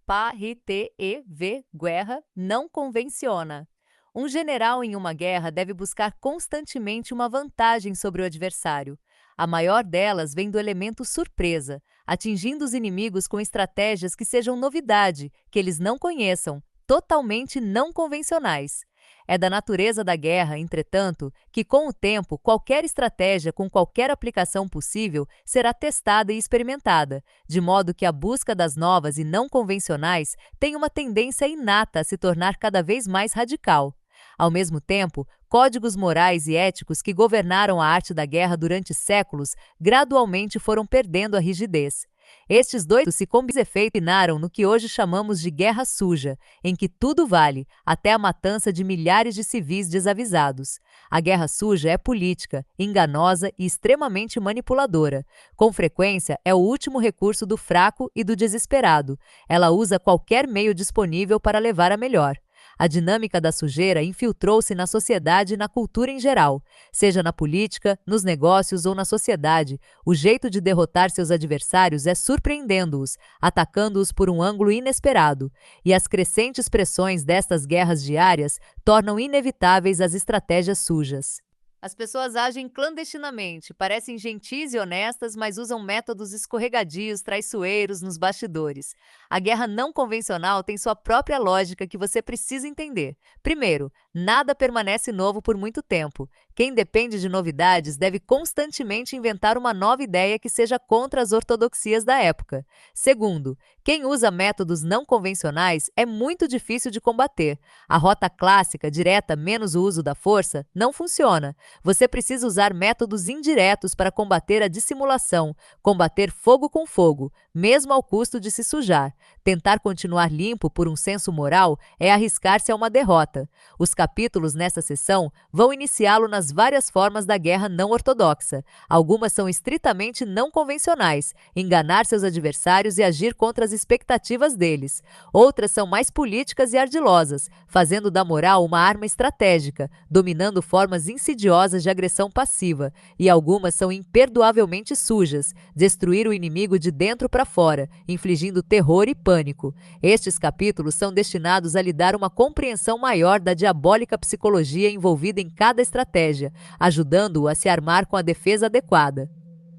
PARTEV, guerra não convenciona. Um general em uma guerra deve buscar constantemente uma vantagem sobre o adversário. A maior delas vem do elemento surpresa, atingindo os inimigos com estratégias que sejam novidade, que eles não conheçam, totalmente não convencionais. É da natureza da guerra, entretanto, que com o tempo qualquer estratégia com qualquer aplicação possível será testada e experimentada, de modo que a busca das novas e não convencionais tem uma tendência inata a se tornar cada vez mais radical. Ao mesmo tempo, códigos morais e éticos que governaram a arte da guerra durante séculos gradualmente foram perdendo a rigidez. Estes dois se combinaram no que hoje chamamos de guerra suja, em que tudo vale, até a matança de milhares de civis desavisados. A guerra suja é política, enganosa e extremamente manipuladora. Com frequência, é o último recurso do fraco e do desesperado. Ela usa qualquer meio disponível para levar a melhor. A dinâmica da sujeira infiltrou-se na sociedade e na cultura em geral. Seja na política, nos negócios ou na sociedade, o jeito de derrotar seus adversários é surpreendendo-os, atacando-os por um ângulo inesperado. E as crescentes pressões destas guerras diárias tornam inevitáveis as estratégias sujas. As pessoas agem clandestinamente, parecem gentis e honestas, mas usam métodos escorregadios, traiçoeiros nos bastidores. A guerra não convencional tem sua própria lógica que você precisa entender. Primeiro, nada permanece novo por muito tempo. Quem depende de novidades deve constantemente inventar uma nova ideia que seja contra as ortodoxias da época. Segundo, quem usa métodos não convencionais é muito difícil de combater. A rota clássica, direta menos o uso da força, não funciona. Você precisa usar métodos indiretos para combater a dissimulação, combater fogo com fogo, mesmo ao custo de se sujar. Tentar continuar limpo por um senso moral é arriscar-se a uma derrota. Os capítulos nessa seção vão iniciá-lo nas várias formas da guerra não ortodoxa. Algumas são estritamente não convencionais, enganar seus adversários e agir contra as expectativas deles. Outras são mais políticas e ardilosas, fazendo da moral uma arma estratégica, dominando formas insidiosas de agressão passiva. E algumas são imperdoavelmente sujas, destruir o inimigo de dentro para fora, infligindo terror e pânico. Estes capítulos são destinados a lhe dar uma compreensão maior da diabólica psicologia envolvida em cada estratégia, ajudando-o a se armar com a defesa adequada.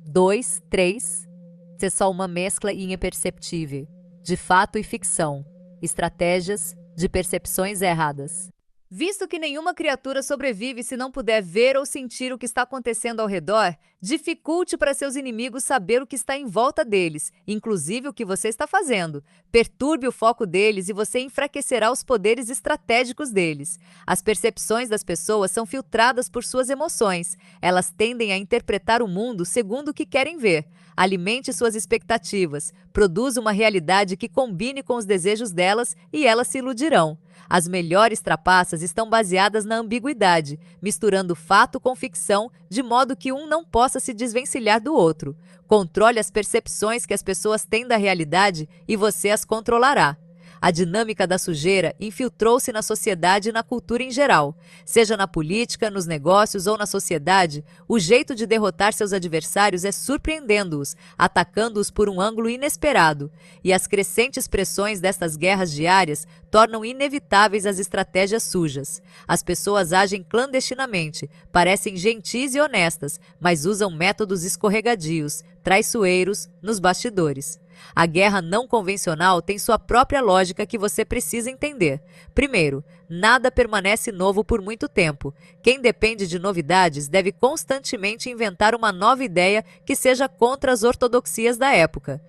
2, 3. É só uma mescla imperceptível de fato e ficção, estratégias de percepções erradas. Visto que nenhuma criatura sobrevive se não puder ver ou sentir o que está acontecendo ao redor, dificulte para seus inimigos saber o que está em volta deles, inclusive o que você está fazendo. Perturbe o foco deles e você enfraquecerá os poderes estratégicos deles. As percepções das pessoas são filtradas por suas emoções. Elas tendem a interpretar o mundo segundo o que querem ver. Alimente suas expectativas. Produza uma realidade que combine com os desejos delas e elas se iludirão. As melhores trapaças estão baseadas na ambiguidade, misturando fato com ficção, de modo que um não possa se desvencilhar do outro. Controle as percepções que as pessoas têm da realidade e você as controlará. A dinâmica da sujeira infiltrou-se na sociedade e na cultura em geral. Seja na política, nos negócios ou na sociedade, o jeito de derrotar seus adversários é surpreendendo-os, atacando-os por um ângulo inesperado. E as crescentes pressões destas guerras diárias tornam inevitáveis as estratégias sujas. As pessoas agem clandestinamente, parecem gentis e honestas, mas usam métodos escorregadios, traiçoeiros, nos bastidores. A guerra não convencional tem sua própria lógica que você precisa entender. Primeiro, nada permanece novo por muito tempo. Quem depende de novidades deve constantemente inventar uma nova ideia que seja contra as ortodoxias da época.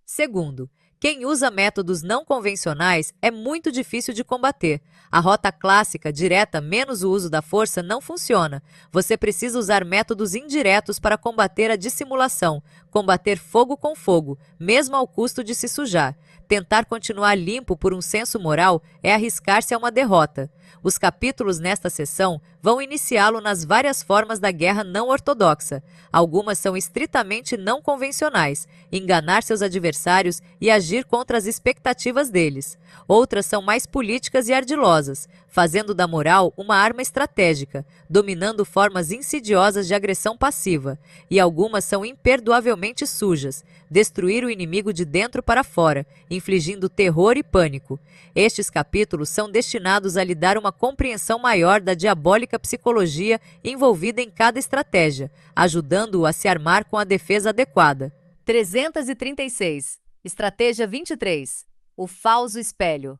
Segundo, quem usa métodos não convencionais é muito difícil de combater. A rota clássica, direta menos o uso da força, não funciona. Você precisa usar métodos indiretos para combater a dissimulação, combater fogo com fogo, mesmo ao custo de se sujar. Tentar continuar limpo por um senso moral é arriscar-se a uma derrota. Os capítulos nesta seção vão iniciá-lo nas várias formas da guerra não ortodoxa. Algumas são estritamente não convencionais, enganar seus adversários e agir contra as expectativas deles. Outras são mais políticas e ardilosas, fazendo da moral uma arma estratégica, dominando formas insidiosas de agressão passiva, e algumas são imperdoavelmente sujas, destruir o inimigo de dentro para fora, infligindo terror e pânico. Estes capítulos são destinados a lhe dar uma compreensão maior da diabólica psicologia envolvida em cada estratégia, ajudando-o a se armar com a defesa adequada. 336. Estratégia 23. O falso espelho.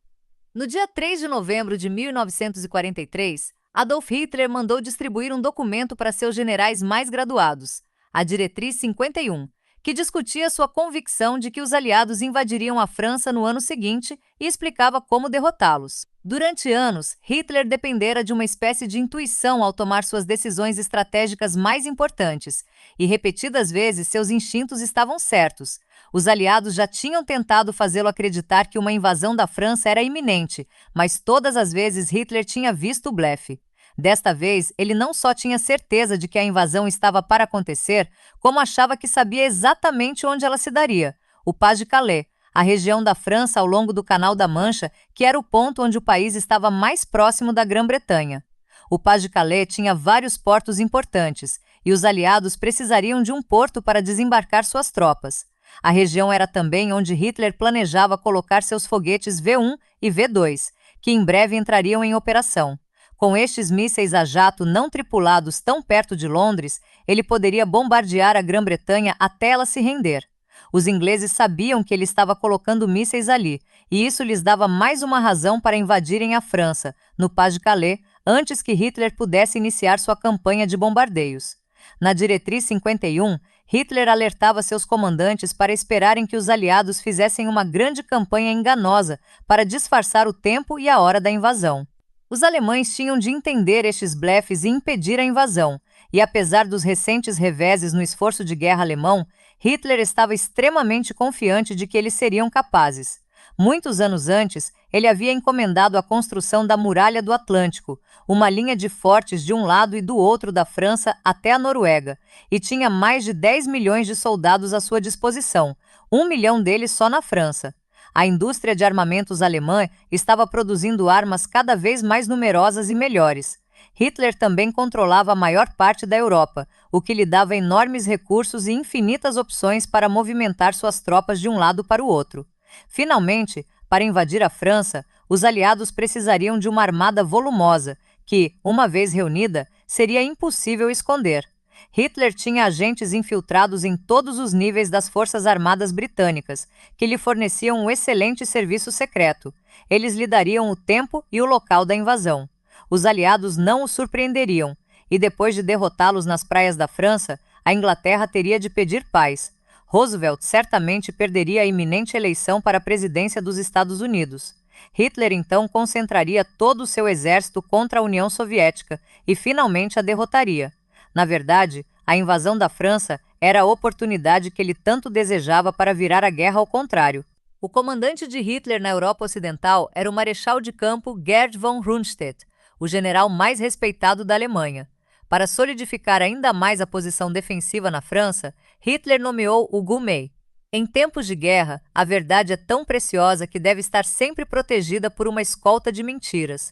No dia 3 de novembro de 1943, Adolf Hitler mandou distribuir um documento para seus generais mais graduados, a Diretriz 51, que discutia sua convicção de que os aliados invadiriam a França no ano seguinte e explicava como derrotá-los. Durante anos, Hitler dependera de uma espécie de intuição ao tomar suas decisões estratégicas mais importantes, e repetidas vezes seus instintos estavam certos. Os aliados já tinham tentado fazê-lo acreditar que uma invasão da França era iminente, mas todas as vezes Hitler tinha visto o blefe. Desta vez, ele não só tinha certeza de que a invasão estava para acontecer, como achava que sabia exatamente onde ela se daria: o Pas-de-Calais, a região da França ao longo do Canal da Mancha, que era o ponto onde o país estava mais próximo da Grã-Bretanha. O Pas-de-Calais tinha vários portos importantes, e os aliados precisariam de um porto para desembarcar suas tropas. A região era também onde Hitler planejava colocar seus foguetes V1 e V2, que em breve entrariam em operação. Com estes mísseis a jato não tripulados tão perto de Londres, ele poderia bombardear a Grã-Bretanha até ela se render. Os ingleses sabiam que ele estava colocando mísseis ali, e isso lhes dava mais uma razão para invadirem a França, no Pas-de-Calais, antes que Hitler pudesse iniciar sua campanha de bombardeios. Na Diretriz 51, Hitler alertava seus comandantes para esperarem que os aliados fizessem uma grande campanha enganosa para disfarçar o tempo e a hora da invasão. Os alemães tinham de entender estes blefes e impedir a invasão, e apesar dos recentes reveses no esforço de guerra alemão, Hitler estava extremamente confiante de que eles seriam capazes. Muitos anos antes, ele havia encomendado a construção da Muralha do Atlântico, uma linha de fortes de um lado e do outro da França até a Noruega, e tinha mais de 10 milhões de soldados à sua disposição, 1 milhão deles só na França. A indústria de armamentos alemã estava produzindo armas cada vez mais numerosas e melhores. Hitler também controlava a maior parte da Europa, o que lhe dava enormes recursos e infinitas opções para movimentar suas tropas de um lado para o outro. Finalmente, para invadir a França, os aliados precisariam de uma armada volumosa, que, uma vez reunida, seria impossível esconder. Hitler tinha agentes infiltrados em todos os níveis das Forças Armadas Britânicas, que lhe forneciam um excelente serviço secreto. Eles lhe dariam o tempo e o local da invasão. Os aliados não o surpreenderiam, e depois de derrotá-los nas praias da França, a Inglaterra teria de pedir paz. Roosevelt certamente perderia a iminente eleição para a presidência dos Estados Unidos. Hitler então concentraria todo o seu exército contra a União Soviética e finalmente a derrotaria. Na verdade, a invasão da França era a oportunidade que ele tanto desejava para virar a guerra ao contrário. O comandante de Hitler na Europa Ocidental era o marechal de campo Gerd von Rundstedt, o general mais respeitado da Alemanha. Para solidificar ainda mais a posição defensiva na França, Hitler nomeou o Gummey. Em tempos de guerra, a verdade é tão preciosa que deve estar sempre protegida por uma escolta de mentiras.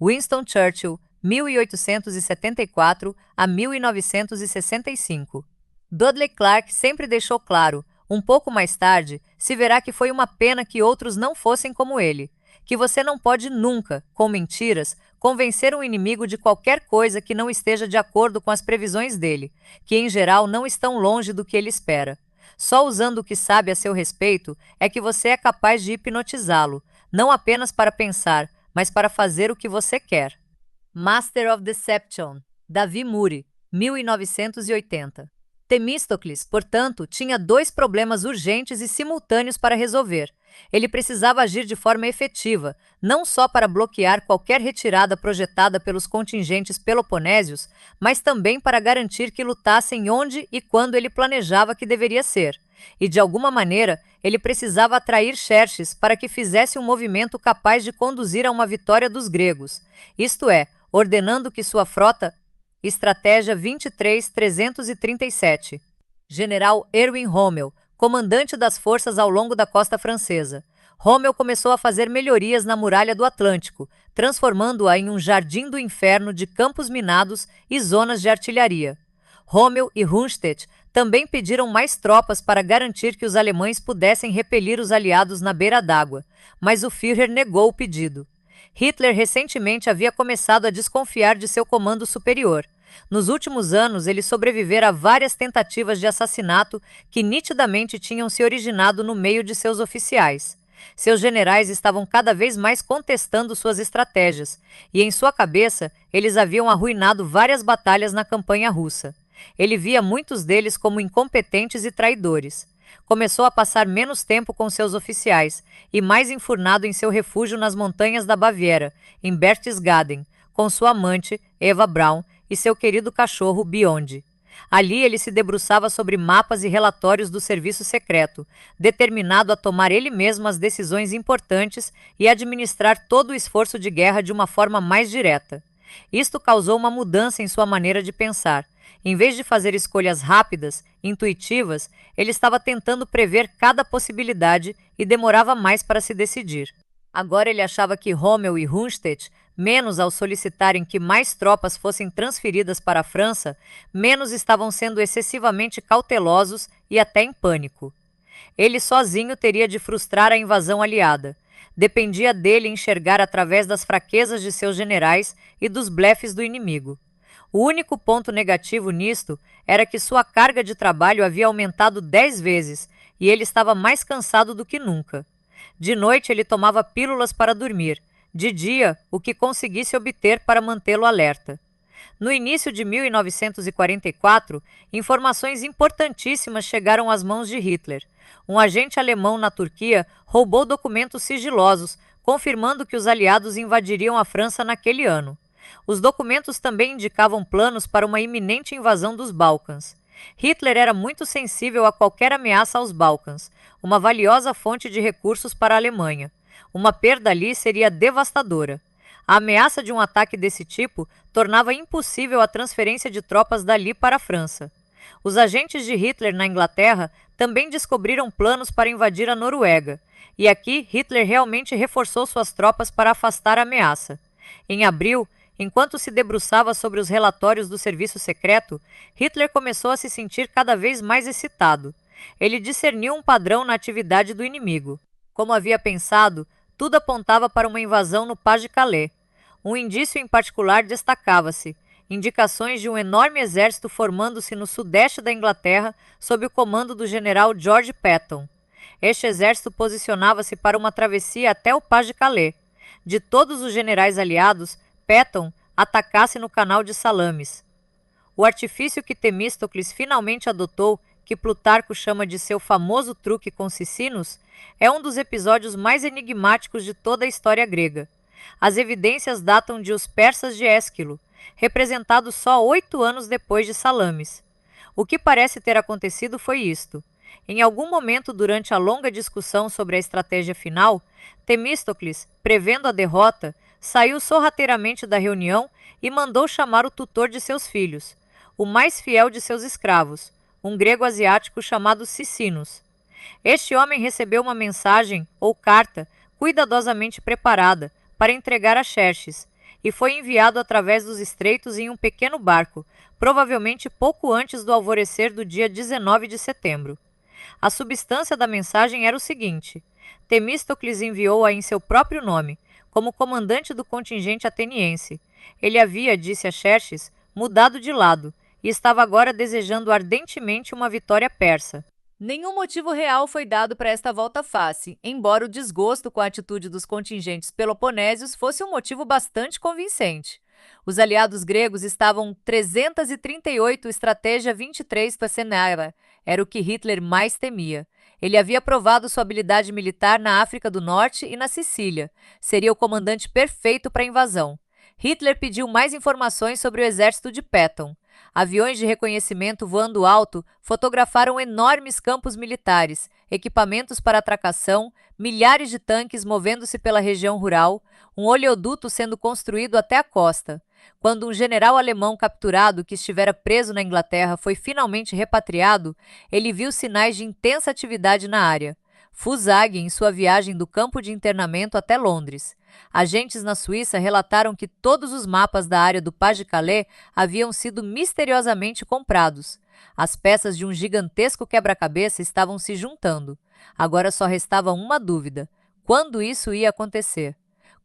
Winston Churchill, 1874 a 1965. Dudley Clark sempre deixou claro, um pouco mais tarde, se verá que foi uma pena que outros não fossem como ele, que você não pode nunca, com mentiras, convencer um inimigo de qualquer coisa que não esteja de acordo com as previsões dele, que em geral não estão longe do que ele espera. Só usando o que sabe a seu respeito é que você é capaz de hipnotizá-lo, não apenas para pensar, mas para fazer o que você quer. Master of Deception, Davi Muri, 1980. Temístocles, portanto, tinha dois problemas urgentes e simultâneos para resolver. Ele precisava agir de forma efetiva, não só para bloquear qualquer retirada projetada pelos contingentes peloponésios, mas também para garantir que lutassem onde e quando ele planejava que deveria ser. E, de alguma maneira, ele precisava atrair Xerxes para que fizesse um movimento capaz de conduzir a uma vitória dos gregos, isto é, ordenando que sua frota... Estratégia 23.337. General Erwin Rommel, comandante das forças ao longo da costa francesa. Rommel começou a fazer melhorias na muralha do Atlântico, transformando-a em um jardim do inferno de campos minados e zonas de artilharia. Rommel e Rundstedt também pediram mais tropas para garantir que os alemães pudessem repelir os aliados na beira d'água, mas o Führer negou o pedido. Hitler recentemente havia começado a desconfiar de seu comando superior. Nos últimos anos, ele sobrevivera a várias tentativas de assassinato que nitidamente tinham se originado no meio de seus oficiais. Seus generais estavam cada vez mais contestando suas estratégias, e em sua cabeça, eles haviam arruinado várias batalhas na campanha russa. Ele via muitos deles como incompetentes e traidores. Começou a passar menos tempo com seus oficiais e mais enfurnado em seu refúgio nas montanhas da Baviera, em Berchtesgaden, com sua amante, Eva Braun, e seu querido cachorro, Beyond. Ali ele se debruçava sobre mapas e relatórios do serviço secreto, determinado a tomar ele mesmo as decisões importantes e administrar todo o esforço de guerra de uma forma mais direta. Isto causou uma mudança em sua maneira de pensar. Em vez de fazer escolhas rápidas, intuitivas, ele estava tentando prever cada possibilidade e demorava mais para se decidir. Agora ele achava que Rommel e Rundstedt, menos ao solicitarem que mais tropas fossem transferidas para a França, menos estavam sendo excessivamente cautelosos e até em pânico. Ele sozinho teria de frustrar a invasão aliada. Dependia dele enxergar através das fraquezas de seus generais e dos blefes do inimigo. O único ponto negativo nisto era que sua carga de trabalho havia aumentado 10 vezes e ele estava mais cansado do que nunca. De noite ele tomava pílulas para dormir, de dia o que conseguisse obter para mantê-lo alerta. No início de 1944, informações importantíssimas chegaram às mãos de Hitler. Um agente alemão na Turquia roubou documentos sigilosos, confirmando que os aliados invadiriam a França naquele ano. Os documentos também indicavam planos para uma iminente invasão dos Balcãs. Hitler era muito sensível a qualquer ameaça aos Balcãs, uma valiosa fonte de recursos para a Alemanha. Uma perda ali seria devastadora. A ameaça de um ataque desse tipo tornava impossível a transferência de tropas dali para a França. Os agentes de Hitler na Inglaterra também descobriram planos para invadir a Noruega, e aqui Hitler realmente reforçou suas tropas para afastar a ameaça. Em abril, enquanto se debruçava sobre os relatórios do serviço secreto, Hitler começou a se sentir cada vez mais excitado. Ele discerniu um padrão na atividade do inimigo. Como havia pensado, tudo apontava para uma invasão no Pas-de-Calais. Um indício em particular destacava-se: indicações de um enorme exército formando-se no sudeste da Inglaterra sob o comando do general George Patton. Este exército posicionava-se para uma travessia até o Pas-de-Calais. De todos os generais aliados, Patton atacasse no canal de Salamis. O artifício que Temístocles finalmente adotou, que Plutarco chama de seu famoso truque com Sicinos, é um dos episódios mais enigmáticos de toda a história grega. As evidências datam de os persas de Ésquilo, representados só 8 anos depois de Salamis. O que parece ter acontecido foi isto. Em algum momento durante a longa discussão sobre a estratégia final, Temístocles, prevendo a derrota, saiu sorrateiramente da reunião e mandou chamar o tutor de seus filhos, o mais fiel de seus escravos, um grego asiático chamado Sicinos. Este homem recebeu uma mensagem, ou carta, cuidadosamente preparada, para entregar a Xerxes, e foi enviado através dos estreitos em um pequeno barco, provavelmente pouco antes do alvorecer do dia 19 de setembro. A substância da mensagem era o seguinte: Temístocles enviou-a em seu próprio nome, como comandante do contingente ateniense. Ele havia, disse a Xerxes, mudado de lado, e estava agora desejando ardentemente uma vitória persa. Nenhum motivo real foi dado para esta volta-face, embora o desgosto com a atitude dos contingentes peloponésios fosse um motivo bastante convincente. Os aliados gregos estavam 338, estratégia 23 para Senara, era o que Hitler mais temia. Ele havia provado sua habilidade militar na África do Norte e na Sicília. Seria o comandante perfeito para a invasão. Hitler pediu mais informações sobre o exército de Patton. Aviões de reconhecimento voando alto fotografaram enormes campos militares, equipamentos para atracação, milhares de tanques movendo-se pela região rural, um oleoduto sendo construído até a costa. Quando um general alemão capturado que estivera preso na Inglaterra foi finalmente repatriado, ele viu sinais de intensa atividade na área. Fusag em sua viagem do campo de internamento até Londres. Agentes na Suíça relataram que todos os mapas da área do Pas-de-Calais haviam sido misteriosamente comprados. As peças de um gigantesco quebra-cabeça estavam se juntando. Agora só restava uma dúvida: quando isso ia acontecer?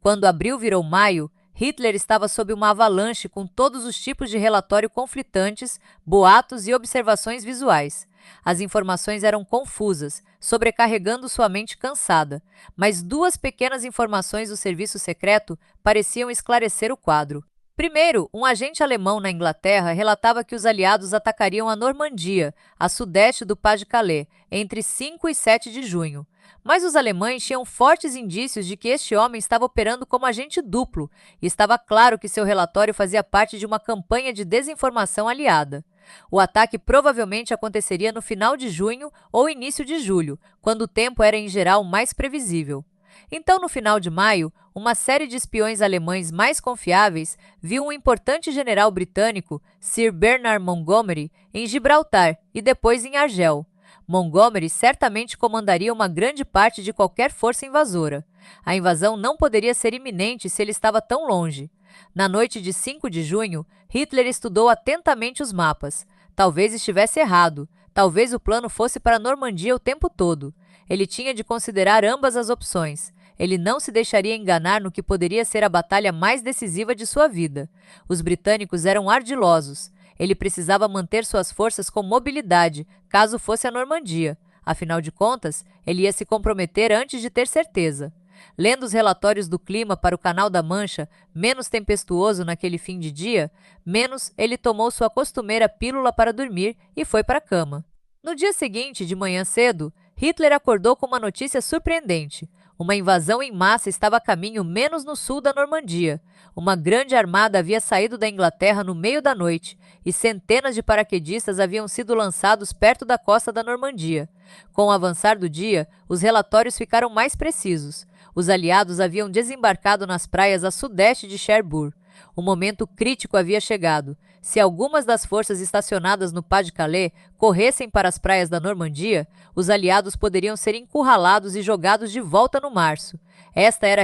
Quando abril virou maio, Hitler estava sob uma avalanche com todos os tipos de relatório conflitantes, boatos e observações visuais. As informações eram confusas, sobrecarregando sua mente cansada, mas duas pequenas informações do serviço secreto pareciam esclarecer o quadro. Primeiro, um agente alemão na Inglaterra relatava que os aliados atacariam a Normandia, a sudeste do Pas-de-Calais, entre 5 e 7 de junho. Mas os alemães tinham fortes indícios de que este homem estava operando como agente duplo, e estava claro que seu relatório fazia parte de uma campanha de desinformação aliada. O ataque provavelmente aconteceria no final de junho ou início de julho, quando o tempo era em geral mais previsível. Então, no final de maio, uma série de espiões alemães mais confiáveis viu um importante general britânico, Sir Bernard Montgomery, em Gibraltar e depois em Argel. Montgomery certamente comandaria uma grande parte de qualquer força invasora. A invasão não poderia ser iminente se ele estava tão longe. Na noite de 5 de junho, Hitler estudou atentamente os mapas. Talvez estivesse errado. Talvez o plano fosse para a Normandia o tempo todo. Ele tinha de considerar ambas as opções. Ele não se deixaria enganar no que poderia ser a batalha mais decisiva de sua vida. Os britânicos eram ardilosos. Ele precisava manter suas forças com mobilidade, caso fosse a Normandia. Afinal de contas, ele ia se comprometer antes de ter certeza. Lendo os relatórios do clima para o Canal da Mancha, menos tempestuoso naquele fim de dia, menos ele tomou sua costumeira pílula para dormir e foi para a cama. No dia seguinte, de manhã cedo, Hitler acordou com uma notícia surpreendente. Uma invasão em massa estava a caminho menos no sul da Normandia. Uma grande armada havia saído da Inglaterra no meio da noite, e centenas de paraquedistas haviam sido lançados perto da costa da Normandia. Com o avançar do dia, os relatórios ficaram mais precisos. Os aliados haviam desembarcado nas praias a sudeste de Cherbourg. O momento crítico havia chegado. Se algumas das forças estacionadas no Pas-de-Calais corressem para as praias da Normandia, os aliados poderiam ser encurralados e jogados de volta no março. Esta era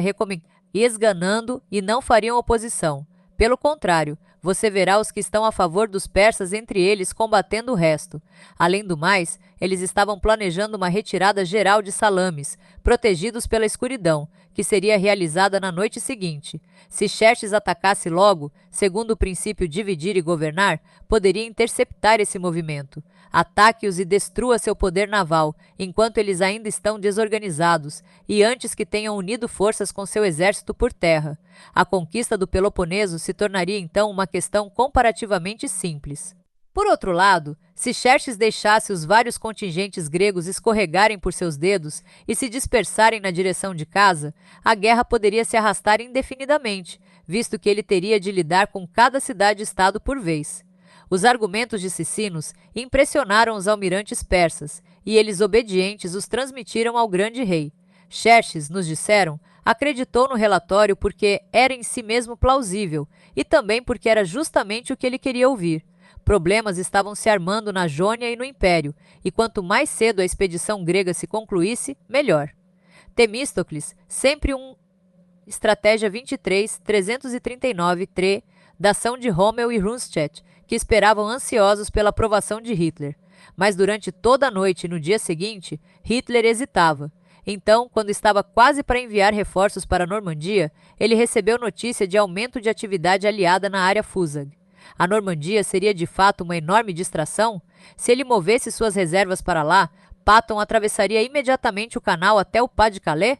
esganando e não fariam oposição. Pelo contrário, você verá os que estão a favor dos persas entre eles combatendo o resto. Além do mais, eles estavam planejando uma retirada geral de Salamis, protegidos pela escuridão, que seria realizada na noite seguinte. Se Xerxes atacasse logo, segundo o princípio dividir e governar, poderia interceptar esse movimento. Ataque-os e destrua seu poder naval, enquanto eles ainda estão desorganizados, e antes que tenham unido forças com seu exército por terra. A conquista do Peloponeso se tornaria então uma questão comparativamente simples. Por outro lado, se Xerxes deixasse os vários contingentes gregos escorregarem por seus dedos e se dispersarem na direção de casa, a guerra poderia se arrastar indefinidamente, visto que ele teria de lidar com cada cidade-estado por vez. Os argumentos de Sicinos impressionaram os almirantes persas, e eles obedientes os transmitiram ao grande rei. Xerxes, nos disseram, acreditou no relatório porque era em si mesmo plausível, e também porque era justamente o que ele queria ouvir. Problemas estavam se armando na Jônia e no Império, e quanto mais cedo a expedição grega se concluísse, melhor. Temístocles, sempre Estratégia 23, 339, da ação de Rommel e Rundstedt, que esperavam ansiosos pela aprovação de Hitler. Mas durante toda a noite e no dia seguinte, Hitler hesitava. Então, quando estava quase para enviar reforços para a Normandia, ele recebeu notícia de aumento de atividade aliada na área Fusag. A Normandia seria de fato uma enorme distração? Se ele movesse suas reservas para lá, Patton atravessaria imediatamente o canal até o Pas-de-Calais?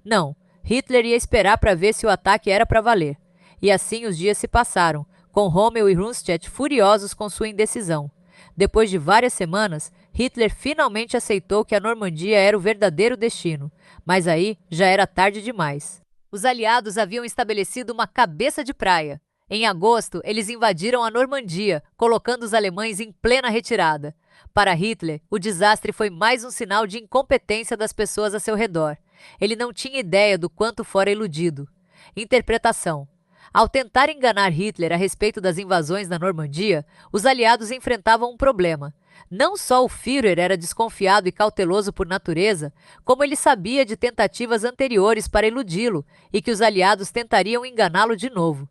Não, Hitler ia esperar para ver se o ataque era para valer. E assim os dias se passaram, com Rommel e Rundstedt furiosos com sua indecisão. Depois de várias semanas, Hitler finalmente aceitou que a Normandia era o verdadeiro destino, mas aí já era tarde demais. Os aliados haviam estabelecido uma cabeça de praia. Em agosto, eles invadiram a Normandia, colocando os alemães em plena retirada. Para Hitler, o desastre foi mais um sinal de incompetência das pessoas a seu redor. Ele não tinha ideia do quanto fora iludido. Interpretação. Ao tentar enganar Hitler a respeito das invasões na Normandia, os aliados enfrentavam um problema. Não só o Führer era desconfiado e cauteloso por natureza, como ele sabia de tentativas anteriores para iludi-lo e que os aliados tentariam enganá-lo de novo.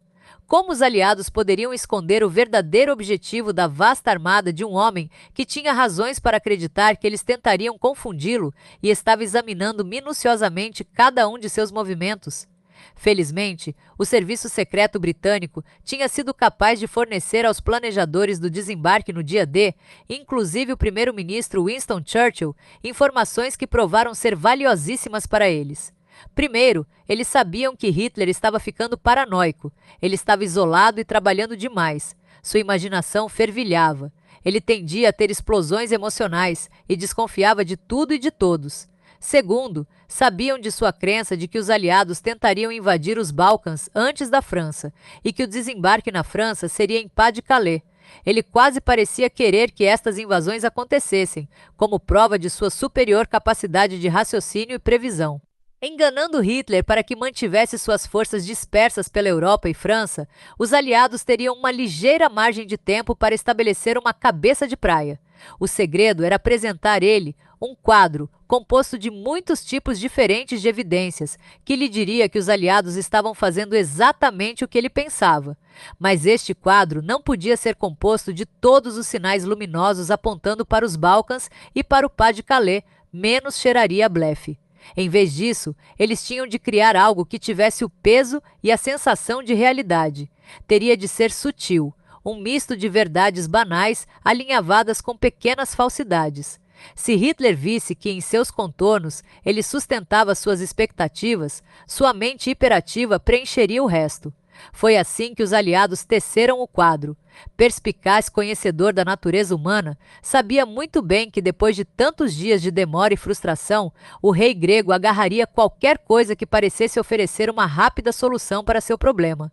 Como os aliados poderiam esconder o verdadeiro objetivo da vasta armada de um homem que tinha razões para acreditar que eles tentariam confundi-lo e estava examinando minuciosamente cada um de seus movimentos? Felizmente, o serviço secreto britânico tinha sido capaz de fornecer aos planejadores do desembarque no dia D, inclusive o primeiro-ministro Winston Churchill, informações que provaram ser valiosíssimas para eles. Primeiro, eles sabiam que Hitler estava ficando paranoico. Ele estava isolado e trabalhando demais. Sua imaginação fervilhava. Ele tendia a ter explosões emocionais e desconfiava de tudo e de todos. Segundo, sabiam de sua crença de que os aliados tentariam invadir os Balcãs antes da França e que o desembarque na França seria em Pas-de-Calais. Ele quase parecia querer que estas invasões acontecessem, como prova de sua superior capacidade de raciocínio e previsão. Enganando Hitler para que mantivesse suas forças dispersas pela Europa e França, os aliados teriam uma ligeira margem de tempo para estabelecer uma cabeça de praia. O segredo era apresentar ele um quadro composto de muitos tipos diferentes de evidências, que lhe diria que os aliados estavam fazendo exatamente o que ele pensava. Mas este quadro não podia ser composto de todos os sinais luminosos apontando para os Balcãs e para o Pas-de-Calais, menos cheiraria a blefe. Em vez disso, eles tinham de criar algo que tivesse o peso e a sensação de realidade. Teria de ser sutil, um misto de verdades banais alinhavadas com pequenas falsidades. Se Hitler visse que em seus contornos ele sustentava suas expectativas, sua mente hiperativa preencheria o resto. Foi assim que os aliados teceram o quadro. Perspicaz conhecedor da natureza humana, sabia muito bem que depois de tantos dias de demora e frustração, o rei grego agarraria qualquer coisa que parecesse oferecer uma rápida solução para seu problema.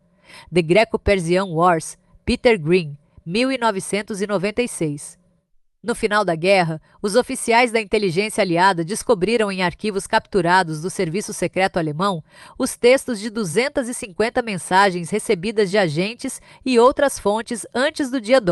The Greco-Persian Wars, Peter Green, 1996. No final da guerra, os oficiais da inteligência aliada descobriram em arquivos capturados do serviço secreto alemão os textos de 250 mensagens recebidas de agentes e outras fontes antes do dia D.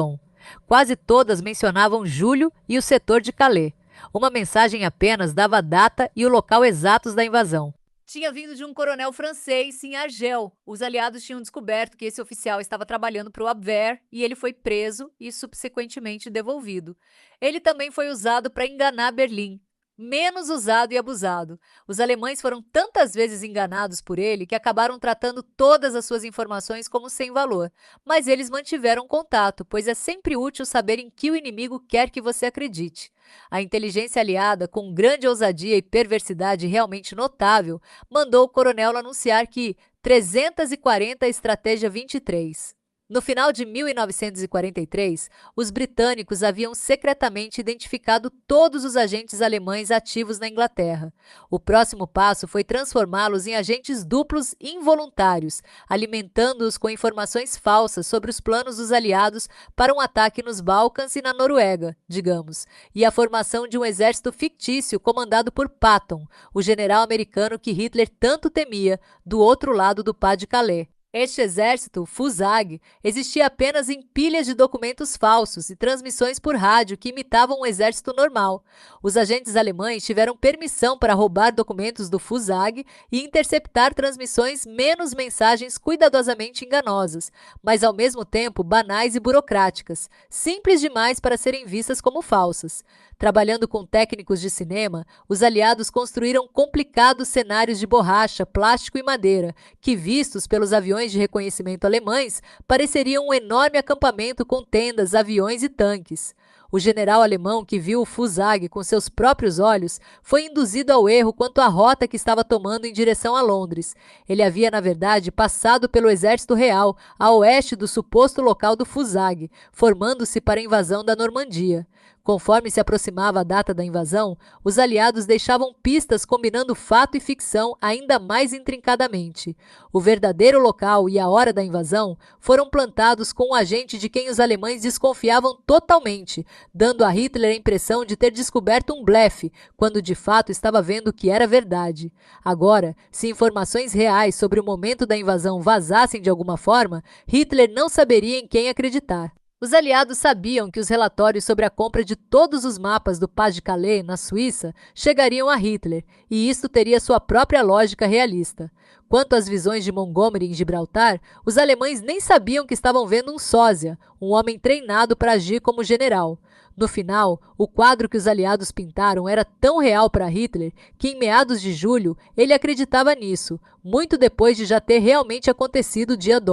Quase todas mencionavam julho e o setor de Calais. Uma mensagem apenas dava a data e o local exatos da invasão. Tinha vindo de um coronel francês em Argel. Os aliados tinham descoberto que esse oficial estava trabalhando para o Abwehr e ele foi preso e subsequentemente devolvido. Ele também foi usado para enganar Berlim. Menos usado e abusado. Os alemães foram tantas vezes enganados por ele que acabaram tratando todas as suas informações como sem valor. Mas eles mantiveram contato, pois é sempre útil saber em que o inimigo quer que você acredite. A inteligência aliada, com grande ousadia e perversidade realmente notável, mandou o coronel anunciar que 340 Estratégia 23. No final de 1943, os britânicos haviam secretamente identificado todos os agentes alemães ativos na Inglaterra. O próximo passo foi transformá-los em agentes duplos involuntários, alimentando-os com informações falsas sobre os planos dos aliados para um ataque nos Balcãs e na Noruega, digamos, e a formação de um exército fictício comandado por Patton, o general americano que Hitler tanto temia, do outro lado do Pas-de-Calais. Este exército, o Fusag, existia apenas em pilhas de documentos falsos e transmissões por rádio que imitavam um exército normal. Os agentes alemães tiveram permissão para roubar documentos do Fusag e interceptar transmissões menos mensagens cuidadosamente enganosas, mas ao mesmo tempo banais e burocráticas, simples demais para serem vistas como falsas. Trabalhando com técnicos de cinema, os aliados construíram complicados cenários de borracha, plástico e madeira, que, vistos pelos aviões de reconhecimento alemães, pareceriam um enorme acampamento com tendas, aviões e tanques. O general alemão que viu o Fusag com seus próprios olhos foi induzido ao erro quanto à rota que estava tomando em direção a Londres. Ele havia, na verdade, passado pelo exército real, a oeste do suposto local do Fusag, formando-se para a invasão da Normandia. Conforme se aproximava a data da invasão, os aliados deixavam pistas combinando fato e ficção ainda mais intrincadamente. O verdadeiro local e a hora da invasão foram plantados com um agente de quem os alemães desconfiavam totalmente, dando a Hitler a impressão de ter descoberto um blefe, quando de fato estava vendo que era verdade. Agora, se informações reais sobre o momento da invasão vazassem de alguma forma, Hitler não saberia em quem acreditar. Os aliados sabiam que os relatórios sobre a compra de todos os mapas do Pas-de-Calais, na Suíça, chegariam a Hitler, e isto teria sua própria lógica realista. Quanto às visões de Montgomery em Gibraltar, os alemães nem sabiam que estavam vendo um sósia, um homem treinado para agir como general. No final, o quadro que os aliados pintaram era tão real para Hitler que, em meados de julho, ele acreditava nisso, muito depois de já ter realmente acontecido o dia D.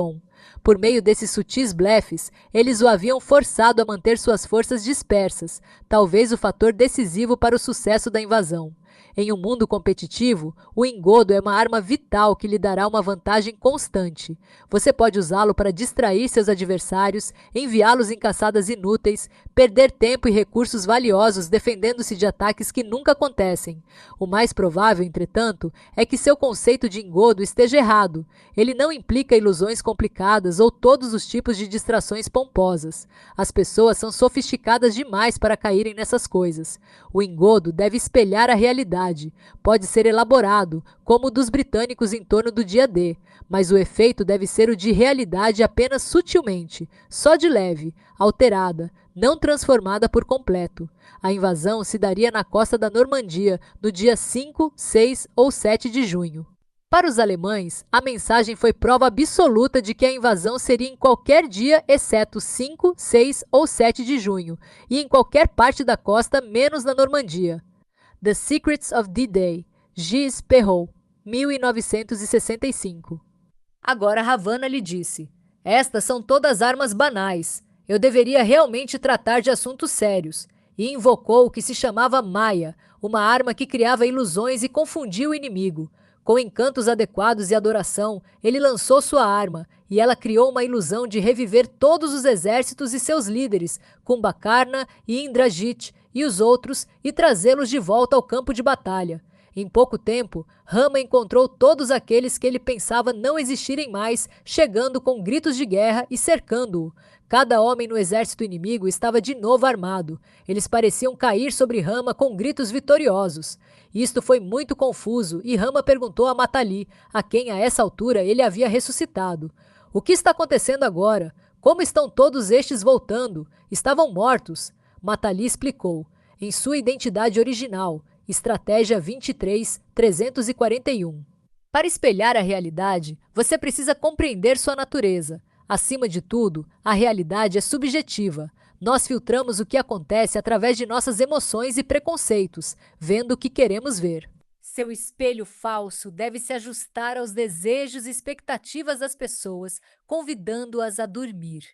Por meio desses sutis blefes, eles o haviam forçado a manter suas forças dispersas, talvez o fator decisivo para o sucesso da invasão. Em um mundo competitivo, o engodo é uma arma vital que lhe dará uma vantagem constante. Você pode usá-lo para distrair seus adversários, enviá-los em caçadas inúteis, perder tempo e recursos valiosos defendendo-se de ataques que nunca acontecem. O mais provável, entretanto, é que seu conceito de engodo esteja errado. Ele não implica ilusões complicadas ou todos os tipos de distrações pomposas. As pessoas são sofisticadas demais para caírem nessas coisas. O engodo deve espelhar a realidade. Pode ser elaborado, como o dos britânicos em torno do dia D, mas o efeito deve ser o de realidade apenas sutilmente, só de leve, alterada, não transformada por completo. A invasão se daria na costa da Normandia, no dia 5, 6 ou 7 de junho. Para os alemães, a mensagem foi prova absoluta de que a invasão seria em qualquer dia exceto 5, 6 ou 7 de junho, e em qualquer parte da costa menos na Normandia. The Secrets of D-Day, Gilles Perrault, 1965. Agora Havana lhe disse: estas são todas armas banais. Eu deveria realmente tratar de assuntos sérios. E invocou o que se chamava Maia, uma arma que criava ilusões e confundia o inimigo. Com encantos adequados e adoração, ele lançou sua arma, e ela criou uma ilusão de reviver todos os exércitos e seus líderes, Kumbhakarna e Indrajit, e os outros, e trazê-los de volta ao campo de batalha. Em pouco tempo, Rama encontrou todos aqueles que ele pensava não existirem mais, chegando com gritos de guerra e cercando-o. Cada homem no exército inimigo estava de novo armado. Eles pareciam cair sobre Rama com gritos vitoriosos. Isto foi muito confuso e Rama perguntou a Matali, a quem a essa altura ele havia ressuscitado: "O que está acontecendo agora? Como estão todos estes voltando? Estavam mortos." Matali explicou, em sua identidade original, Estratégia 23-341. Para espelhar a realidade, você precisa compreender sua natureza. Acima de tudo, a realidade é subjetiva. Nós filtramos o que acontece através de nossas emoções e preconceitos, vendo o que queremos ver. Seu espelho falso deve se ajustar aos desejos e expectativas das pessoas, convidando-as a dormir.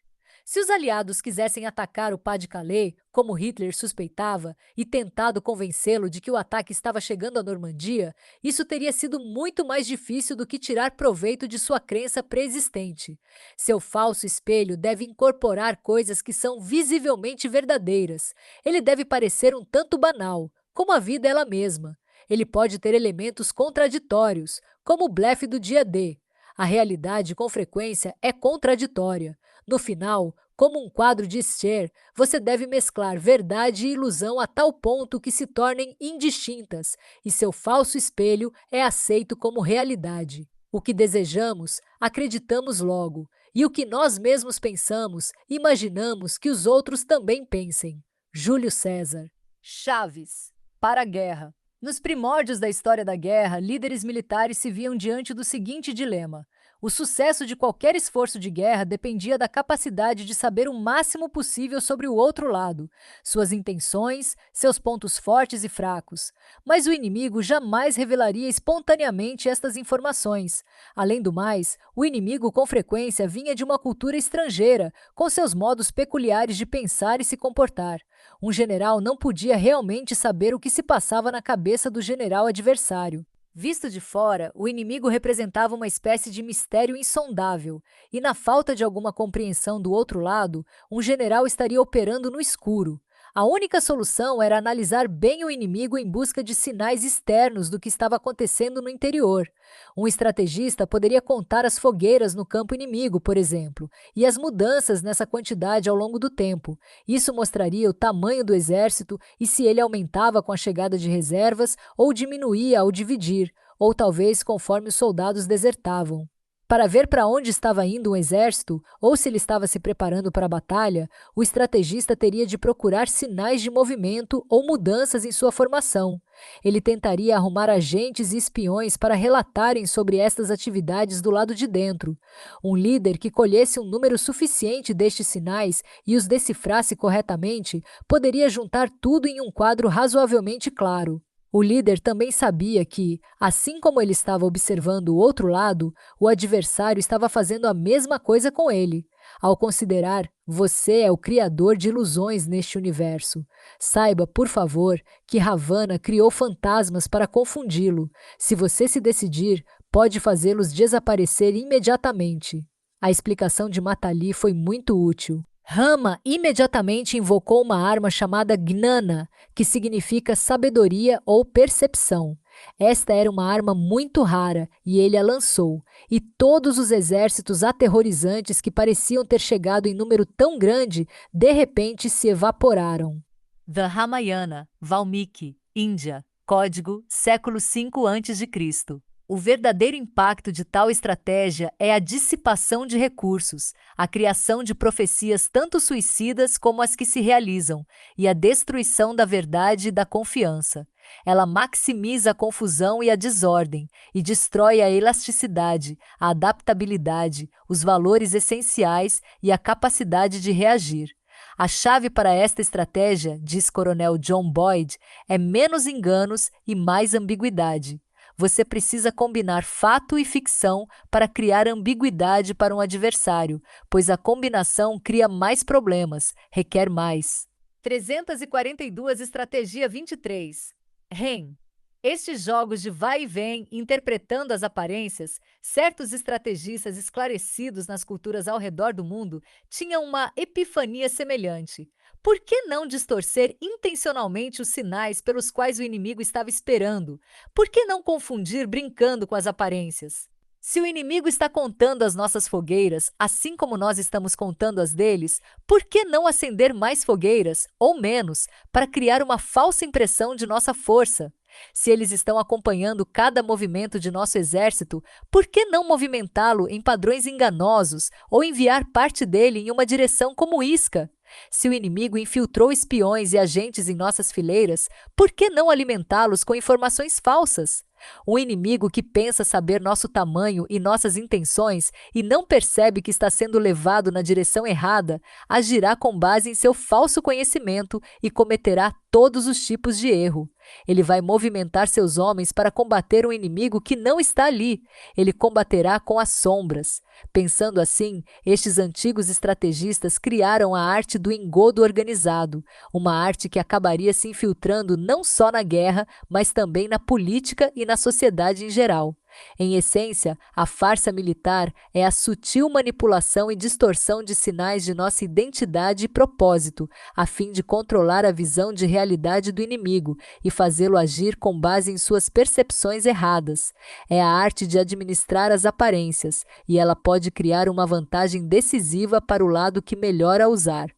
Se os aliados quisessem atacar o Pas-de-Calais, como Hitler suspeitava, e tentado convencê-lo de que o ataque estava chegando à Normandia, isso teria sido muito mais difícil do que tirar proveito de sua crença pré-existente. Seu falso espelho deve incorporar coisas que são visivelmente verdadeiras. Ele deve parecer um tanto banal, como a vida ela mesma. Ele pode ter elementos contraditórios, como o blefe do dia D. A realidade, com frequência, é contraditória. No final, como um quadro de Stier, você deve mesclar verdade e ilusão a tal ponto que se tornem indistintas, e seu falso espelho é aceito como realidade. O que desejamos, acreditamos logo, e o que nós mesmos pensamos, imaginamos que os outros também pensem. Júlio César. Chaves. Para a guerra. Nos primórdios da história da guerra, líderes militares se viam diante do seguinte dilema: o sucesso de qualquer esforço de guerra dependia da capacidade de saber o máximo possível sobre o outro lado, suas intenções, seus pontos fortes e fracos. Mas o inimigo jamais revelaria espontaneamente estas informações. Além do mais, o inimigo com frequência vinha de uma cultura estrangeira, com seus modos peculiares de pensar e se comportar. Um general não podia realmente saber o que se passava na cabeça do general adversário. Visto de fora, o inimigo representava uma espécie de mistério insondável, e na falta de alguma compreensão do outro lado, um general estaria operando no escuro. A única solução era analisar bem o inimigo em busca de sinais externos do que estava acontecendo no interior. Um estrategista poderia contar as fogueiras no campo inimigo, por exemplo, e as mudanças nessa quantidade ao longo do tempo. Isso mostraria o tamanho do exército e se ele aumentava com a chegada de reservas ou diminuía ao dividir, ou talvez conforme os soldados desertavam. Para ver para onde estava indo um exército, ou se ele estava se preparando para a batalha, o estrategista teria de procurar sinais de movimento ou mudanças em sua formação. Ele tentaria arrumar agentes e espiões para relatarem sobre estas atividades do lado de dentro. Um líder que colhesse um número suficiente destes sinais e os decifrasse corretamente poderia juntar tudo em um quadro razoavelmente claro. O líder também sabia que, assim como ele estava observando o outro lado, o adversário estava fazendo a mesma coisa com ele. Ao considerar, você é o criador de ilusões neste universo. Saiba, por favor, que Ravana criou fantasmas para confundi-lo. Se você se decidir, pode fazê-los desaparecer imediatamente. A explicação de Matali foi muito útil. Rama imediatamente invocou uma arma chamada Gnana, que significa sabedoria ou percepção. Esta era uma arma muito rara e ele a lançou, e todos os exércitos aterrorizantes que pareciam ter chegado em número tão grande, de repente se evaporaram. The Ramayana, Valmiki, Índia, código século V a.C. O verdadeiro impacto de tal estratégia é a dissipação de recursos, a criação de profecias tanto suicidas como as que se realizam, e a destruição da verdade e da confiança. Ela maximiza a confusão e a desordem, e destrói a elasticidade, a adaptabilidade, os valores essenciais e a capacidade de reagir. A chave para esta estratégia, diz Coronel John Boyd, é menos enganos e mais ambiguidade. Você precisa combinar fato e ficção para criar ambiguidade para um adversário, pois a combinação cria mais problemas, requer mais. 342 Estratégia 23. REM. Estes jogos de vai e vem, interpretando as aparências, certos estrategistas esclarecidos nas culturas ao redor do mundo tinham uma epifania semelhante. Por que não distorcer intencionalmente os sinais pelos quais o inimigo estava esperando? Por que não confundir brincando com as aparências? Se o inimigo está contando as nossas fogueiras, assim como nós estamos contando as deles, por que não acender mais fogueiras, ou menos, para criar uma falsa impressão de nossa força? Se eles estão acompanhando cada movimento de nosso exército, por que não movimentá-lo em padrões enganosos ou enviar parte dele em uma direção como isca? Se o inimigo infiltrou espiões e agentes em nossas fileiras, por que não alimentá-los com informações falsas? Um inimigo que pensa saber nosso tamanho e nossas intenções e não percebe que está sendo levado na direção errada, agirá com base em seu falso conhecimento e cometerá todos os tipos de erro. Ele vai movimentar seus homens para combater um inimigo que não está ali. Ele combaterá com as sombras. Pensando assim, estes antigos estrategistas criaram a arte do engodo organizado, uma arte que acabaria se infiltrando não só na guerra, mas também na política e na sociedade em geral. Em essência, a farsa militar é a sutil manipulação e distorção de sinais de nossa identidade e propósito, a fim de controlar a visão de realidade do inimigo e fazê-lo agir com base em suas percepções erradas. É a arte de administrar as aparências, e ela pode criar uma vantagem decisiva para o lado que melhor a usar.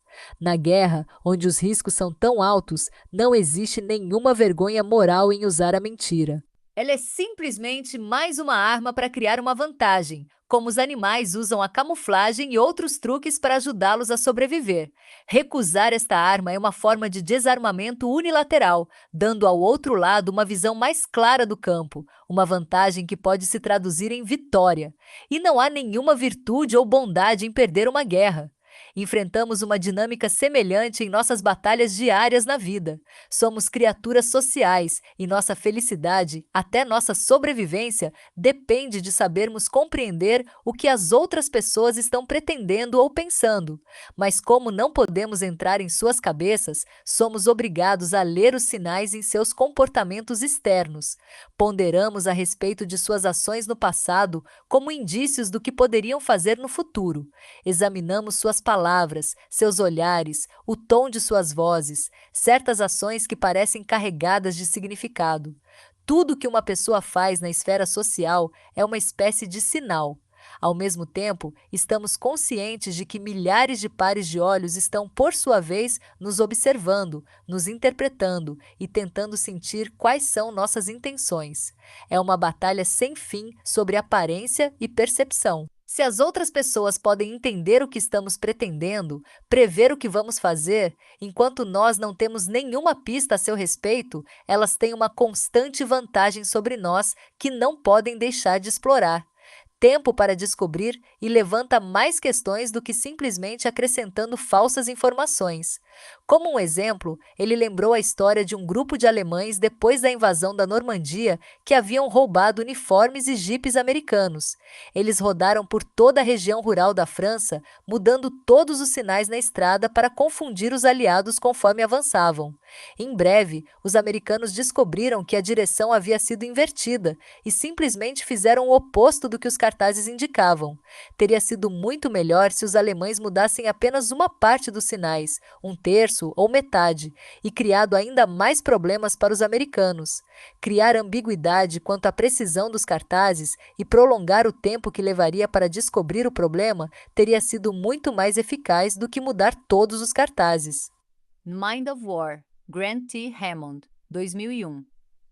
Na guerra, onde os riscos são tão altos, não existe nenhuma vergonha moral em usar a mentira. Ela é simplesmente mais uma arma para criar uma vantagem, como os animais usam a camuflagem e outros truques para ajudá-los a sobreviver. Recusar esta arma é uma forma de desarmamento unilateral, dando ao outro lado uma visão mais clara do campo, uma vantagem que pode se traduzir em vitória. E não há nenhuma virtude ou bondade em perder uma guerra. Enfrentamos uma dinâmica semelhante em nossas batalhas diárias na vida. Somos criaturas sociais e nossa felicidade, até nossa sobrevivência, depende de sabermos compreender o que as outras pessoas estão pretendendo ou pensando. Mas como não podemos entrar em suas cabeças, somos obrigados a ler os sinais em seus comportamentos externos. Ponderamos a respeito de suas ações no passado como indícios do que poderiam fazer no futuro. Examinamos suas palavras palavras, seus olhares, o tom de suas vozes, certas ações que parecem carregadas de significado. Tudo que uma pessoa faz na esfera social é uma espécie de sinal. Ao mesmo tempo, estamos conscientes de que milhares de pares de olhos estão, por sua vez, nos observando, nos interpretando e tentando sentir quais são nossas intenções. É uma batalha sem fim sobre aparência e percepção. Se as outras pessoas podem entender o que estamos pretendendo, prever o que vamos fazer, enquanto nós não temos nenhuma pista a seu respeito, elas têm uma constante vantagem sobre nós que não podem deixar de explorar. Tempo para descobrir e levanta mais questões do que simplesmente acrescentando falsas informações. Como um exemplo, ele lembrou a história de um grupo de alemães depois da invasão da Normandia que haviam roubado uniformes e jipes americanos. Eles rodaram por toda a região rural da França, mudando todos os sinais na estrada para confundir os aliados conforme avançavam. Em breve, os americanos descobriram que a direção havia sido invertida e simplesmente fizeram o oposto do que os cartazes indicavam. Teria sido muito melhor se os alemães mudassem apenas uma parte dos sinais, um terço ou metade, e criado ainda mais problemas para os americanos. Criar ambiguidade quanto à precisão dos cartazes e prolongar o tempo que levaria para descobrir o problema teria sido muito mais eficaz do que mudar todos os cartazes. Mind of War, Grant T. Hammond, 2001.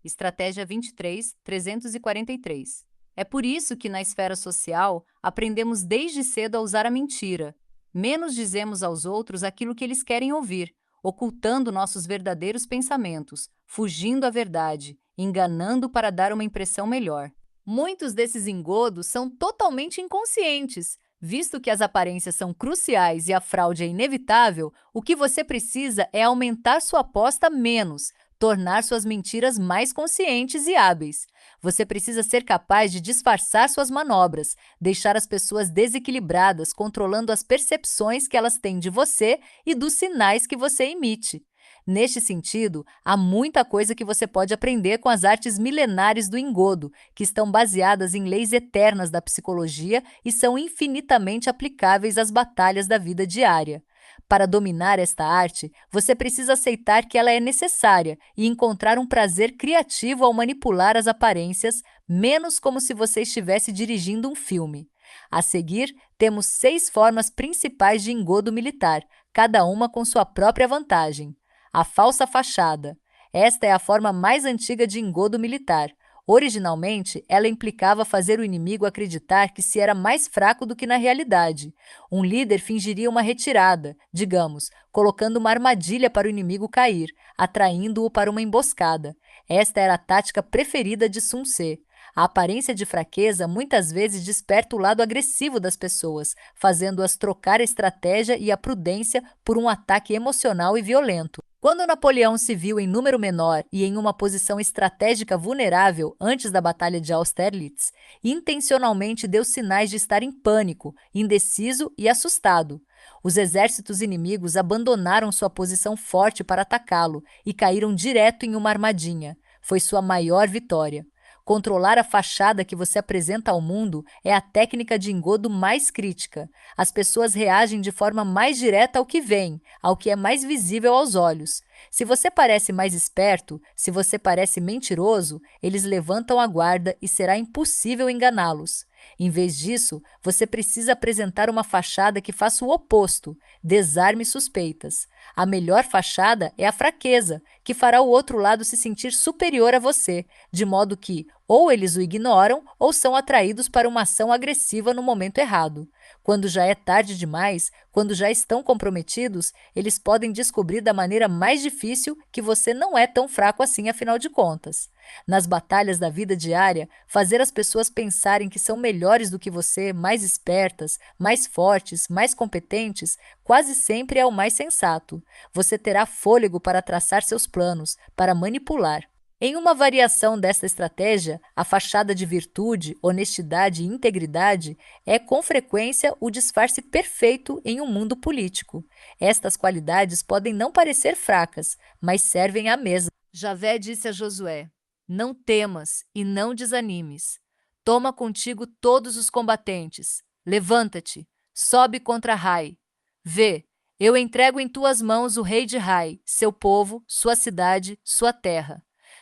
Estratégia 23.343. É por isso que, na esfera social, aprendemos desde cedo a usar a mentira. Menos dizemos aos outros aquilo que eles querem ouvir, ocultando nossos verdadeiros pensamentos, fugindo à verdade, enganando para dar uma impressão melhor. Muitos desses engodos são totalmente inconscientes. Visto que as aparências são cruciais e a fraude é inevitável, o que você precisa é aumentar sua aposta menos, tornar suas mentiras mais conscientes e hábeis. Você precisa ser capaz de disfarçar suas manobras, deixar as pessoas desequilibradas, controlando as percepções que elas têm de você e dos sinais que você emite. Neste sentido, há muita coisa que você pode aprender com as artes milenares do engodo, que estão baseadas em leis eternas da psicologia e são infinitamente aplicáveis às batalhas da vida diária. Para dominar esta arte, você precisa aceitar que ela é necessária e encontrar um prazer criativo ao manipular as aparências, menos como se você estivesse dirigindo um filme. A seguir, temos 6 formas principais de engodo militar, cada uma com sua própria vantagem. A falsa fachada. Esta é a forma mais antiga de engodo militar. Originalmente, ela implicava fazer o inimigo acreditar que se era mais fraco do que na realidade. Um líder fingiria uma retirada, digamos, colocando uma armadilha para o inimigo cair, atraindo-o para uma emboscada. Esta era a tática preferida de Sun Tse. A aparência de fraqueza muitas vezes desperta o lado agressivo das pessoas, fazendo-as trocar a estratégia e a prudência por um ataque emocional e violento. Quando Napoleão se viu em número menor e em uma posição estratégica vulnerável antes da Batalha de Austerlitz, intencionalmente deu sinais de estar em pânico, indeciso e assustado. Os exércitos inimigos abandonaram sua posição forte para atacá-lo e caíram direto em uma armadilha. Foi sua maior vitória. Controlar a fachada que você apresenta ao mundo é a técnica de engodo mais crítica. As pessoas reagem de forma mais direta ao que veem, ao que é mais visível aos olhos. Se você parece mais esperto, se você parece mentiroso, eles levantam a guarda e será impossível enganá-los. Em vez disso, você precisa apresentar uma fachada que faça o oposto, desarme suspeitas. A melhor fachada é a fraqueza, que fará o outro lado se sentir superior a você, de modo que ou eles o ignoram ou são atraídos para uma ação agressiva no momento errado. Quando já é tarde demais, quando já estão comprometidos, eles podem descobrir da maneira mais difícil que você não é tão fraco assim, afinal de contas. Nas batalhas da vida diária, fazer as pessoas pensarem que são melhores do que você, mais espertas, mais fortes, mais competentes, quase sempre é o mais sensato. Você terá fôlego para traçar seus planos, para manipular. Em uma variação desta estratégia, a fachada de virtude, honestidade e integridade é com frequência o disfarce perfeito em um mundo político. Estas qualidades podem não parecer fracas, mas servem à mesa. Javé disse a Josué: "Não temas e não desanimes. Toma contigo todos os combatentes. Levanta-te, sobe contra Rai. Vê, eu entrego em tuas mãos o rei de Hai, seu povo, sua cidade, sua terra.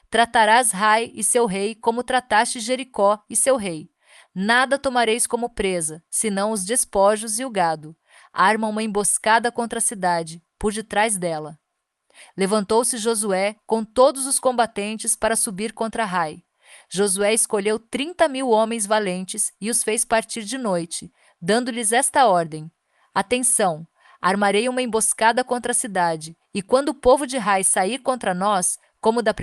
Tratarás Hai e seu rei como trataste Jericó e seu rei. Nada tomareis como presa, senão os despojos e o gado. Arma uma emboscada contra a cidade, por detrás dela. Levantou-se Josué com todos os combatentes para subir contra Ai. Josué escolheu 30.000 homens valentes e os fez partir de noite, dando-lhes esta ordem: Atenção! Armarei uma emboscada contra a cidade, e quando o povo de Ai sair contra nós, como da